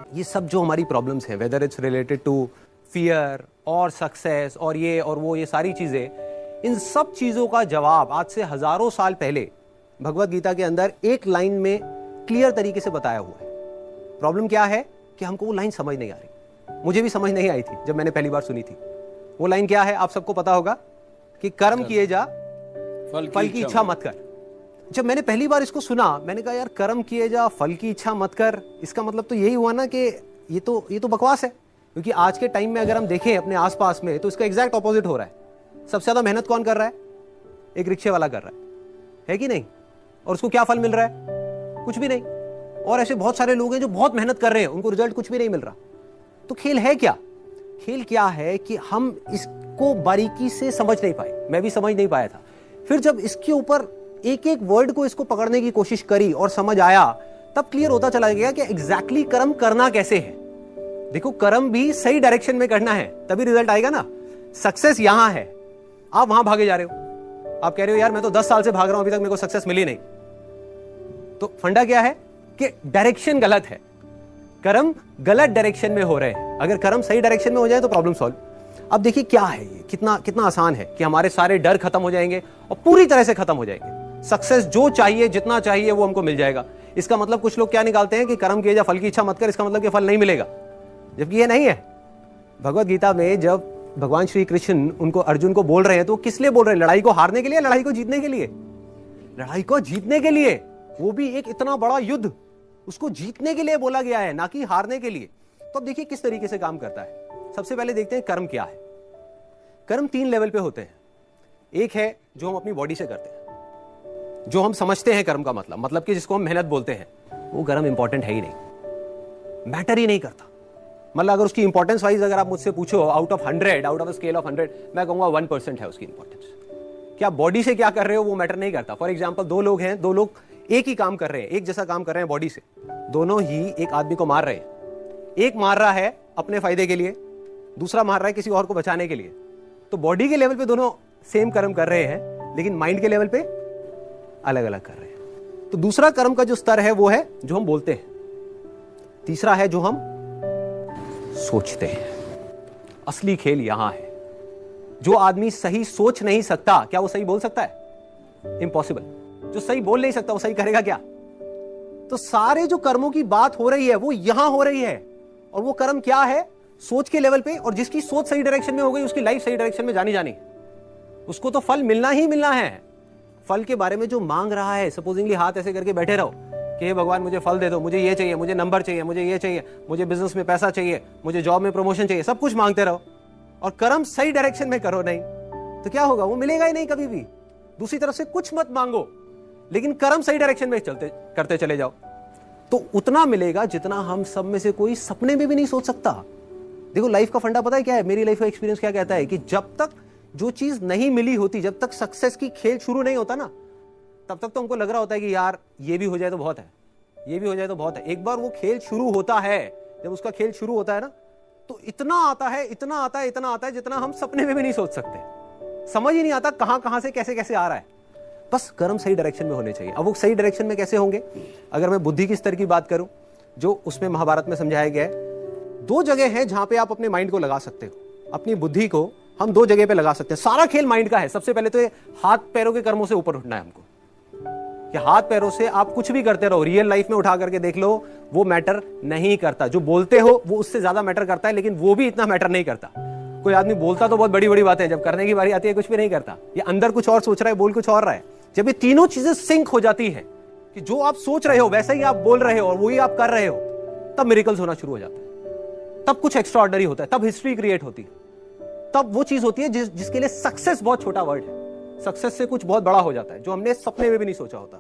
ये सब जो हमारी प्रॉब्लम्स हैं, whether it's related to fear और सक्सेस और ये और वो, ये सारी चीजें, इन सब चीजों का जवाब आज से हजारों साल पहले भगवत गीता के अंदर एक लाइन में क्लियर तरीके से बताया हुआ है। प्रॉब्लम क्या है कि हमको वो लाइन समझ नहीं आ रही। मुझे भी समझ नहीं आई थी जब मैंने पहली बार सुनी थी। वो लाइन क्या है आप सबको पता होगा कि कर्म किए जा, फल की इच्छा मत कर। जब मैंने पहली बार इसको सुना, मैंने कहा यार कर्म किए जा, फल की इच्छा मत कर, इसका मतलब तो यही हुआ ना कि ये तो बकवास है। क्योंकि आज के टाइम में अगर हम देखें अपने आसपास में तो इसका एग्जैक्ट ऑपोजिट हो रहा है। सबसे ज्यादा मेहनत कौन कर रहा है? एक रिक्शे वाला कर रहा है कि नहीं? और उसको क्या फल मिल रहा है? कुछ भी नहीं। और ऐसे बहुत सारे लोग हैं जो बहुत मेहनत कर रहे हैं, उनको रिजल्ट कुछ भी नहीं मिल रहा। तो खेल है क्या? खेल क्या है कि हम इसको बारीकी से समझ नहीं पाए। मैं भी समझ नहीं पाया था। फिर जब इसके ऊपर एक एक वर्ड को इसको पकड़ने की कोशिश करी और समझ आया, तब क्लियर होता चला गया कि एग्जैक्टली कर्म करना कैसे है। देखो, कर्म भी सही डायरेक्शन में करना है, तभी रिजल्ट आएगा ना। सक्सेस यहां है, आप वहां भागे जा रहे हो। आप कह रहे हो यार मैं तो 10 साल से भाग रहा हूं, अभी तक मेरे को सक्सेस मिली नहीं। तो फंडा क्या है कि डायरेक्शन गलत है। कर्म गलत डायरेक्शन में हो रहे हैं। अगर कर्म सही डायरेक्शन में हो जाए तो प्रॉब्लम सॉल्व। अब देखिए क्या है ये, कितना आसान है कि हमारे सारे डर खत्म हो जाएंगे और पूरी तरह से खत्म हो जाएंगे। सक्सेस जो चाहिए, जितना चाहिए वो हमको मिल जाएगा। इसका मतलब कुछ लोग क्या निकालते हैं कि कर्म किए जा, फल की इच्छा मत कर, इसका मतलब कि फल नहीं मिलेगा, जबकि ये नहीं है। भगवत गीता में जब भगवान श्री कृष्ण उनको, अर्जुन को बोल रहे हैं तो किस लिए बोल रहे हैं? लड़ाई को हारने के लिए, लड़ाई को जीतने के लिए? लड़ाई को जीतने के लिए। वो भी एक इतना बड़ा युद्ध, उसको जीतने के लिए बोला गया है, ना कि हारने के लिए। तो अब देखिए किस तरीके से काम करता है। सबसे पहले देखते हैं कर्म क्या है। कर्म 3 लेवल पे होते हैं। एक है जो हम अपनी बॉडी से करते हैं, जो हम समझते हैं कर्म का मतलब कि जिसको हम मेहनत बोलते हैं, वो कर्म इंपॉर्टेंट है ही नहीं, मैटर ही नहीं करता। मतलब अगर उसकी इंपॉर्टेंस वाइज अगर आप मुझसे पूछो out of 100, out of a scale of 100, मैं कहूंगा 1% है उसकी इंपॉर्टेंस। क्या बॉडी से क्या कर रहे हो वो मैटर नहीं करता। फॉर एग्जाम्पल, 2 लोग हैं, 2 लोग एक ही काम कर रहे हैं, एक जैसा काम कर रहे हैं बॉडी से, दोनों ही एक आदमी को मार रहे हैं। एक मार रहा है अपने फायदे के लिए, दूसरा मार रहा है किसी और को बचाने के लिए। तो बॉडी के लेवल पे दोनों सेम कर्म कर रहे हैं, लेकिन माइंड के लेवल पे अलग अलग कर रहे हैं। तो दूसरा कर्म का जो स्तर है वो है जो हम बोलते हैं। तीसरा है जो हम सोचते हैं। असली खेल यहां है। जो आदमी सही सोच नहीं सकता, क्या वो सही बोल सकता है? इम्पॉसिबल। जो सही बोल नहीं सकता वो सही करेगा क्या? तो सारे जो कर्मों की बात हो रही है वो यहां हो रही है। और वो कर्म क्या है? सोच के लेवल पे। और जिसकी सोच सही डायरेक्शन में हो गई, उसकी लाइफ सही डायरेक्शन में जानी, उसको तो फल मिलना ही मिलना है। फल के बारे में जो मांग रहा है, सपोजिंगली हाथ ऐसे करके बैठे रहो कि हे भगवान मुझे फल दे दो, मुझे ये चाहिए, मुझे नंबर चाहिए, मुझे ये चाहिए, मुझे बिजनेस में पैसा चाहिए, मुझे जॉब में प्रमोशन चाहिए, सब कुछ मांगते रहो और कर्म सही डायरेक्शन में करो नहीं, तो क्या होगा? वो मिलेगा ही नहीं कभी भी। दूसरी तरफ से कुछ मत मांगो, लेकिन कर्म सही डायरेक्शन में करते चले जाओ, तो उतना मिलेगा जितना हम सब में से कोई सपने में भी नहीं सोच सकता। देखो, लाइफ का फंडा पता है क्या है? मेरी लाइफ का एक्सपीरियंस क्या कहता है कि जब तक जो चीज नहीं मिली होती, जब तक सक्सेस की खेल शुरू नहीं होता ना, तब तक तो हमको लग रहा होता है कि यार ये भी हो जाए तो बहुत है, ये भी हो जाए तो बहुत है। एक बार वो खेल शुरू होता है, जब उसका खेल शुरू होता है ना, तो इतना आता है, इतना आता है, इतना आता है जितना हम सपने में भी नहीं सोच सकते। समझ ही नहीं आता कहां से कैसे कैसे आ रहा है। बस कर्म सही डायरेक्शन में होने चाहिए। अब वो सही डायरेक्शन में कैसे होंगे? अगर मैं बुद्धि के स्तर की बात करूं, जो उसमें महाभारत में समझाया गया है, 2 जगह है जहां पे आप अपने माइंड को लगा सकते हो। अपनी बुद्धि को हम 2 जगह पे लगा सकते हैं। सारा खेल माइंड का है। सबसे पहले तो ये हाथ पैरों के कर्मों से ऊपर उठना है हमको, कि हाथ पैरों से आप कुछ भी करते रहो, रियल लाइफ में उठा करके देख लो, वो मैटर नहीं करता। जो बोलते हो वो उससे ज्यादा मैटर करता है, लेकिन वो भी इतना मैटर नहीं करता। कोई आदमी बोलता तो बहुत बड़ी बड़ी बातें, जब करने की बारी आती है कुछ भी नहीं करता। ये अंदर कुछ और सोच रहा है, बोल कुछ और रहा है। जब ये तीनों चीजें सिंक हो जाती है कि जो आप सोच रहे हो वैसे ही आप बोल रहे हो और वही आप कर रहे हो, तब मिरेकल्स होना शुरू हो जाता है। तब कुछ एक्स्ट्रा ऑर्डिनरी होता है, तब हिस्ट्री क्रिएट होती है, तब वो चीज होती है जिसके लिए सक्सेस बहुत छोटा वर्ड है। सक्सेस से कुछ बहुत बड़ा हो जाता है जो हमने सपने में भी नहीं सोचा होता।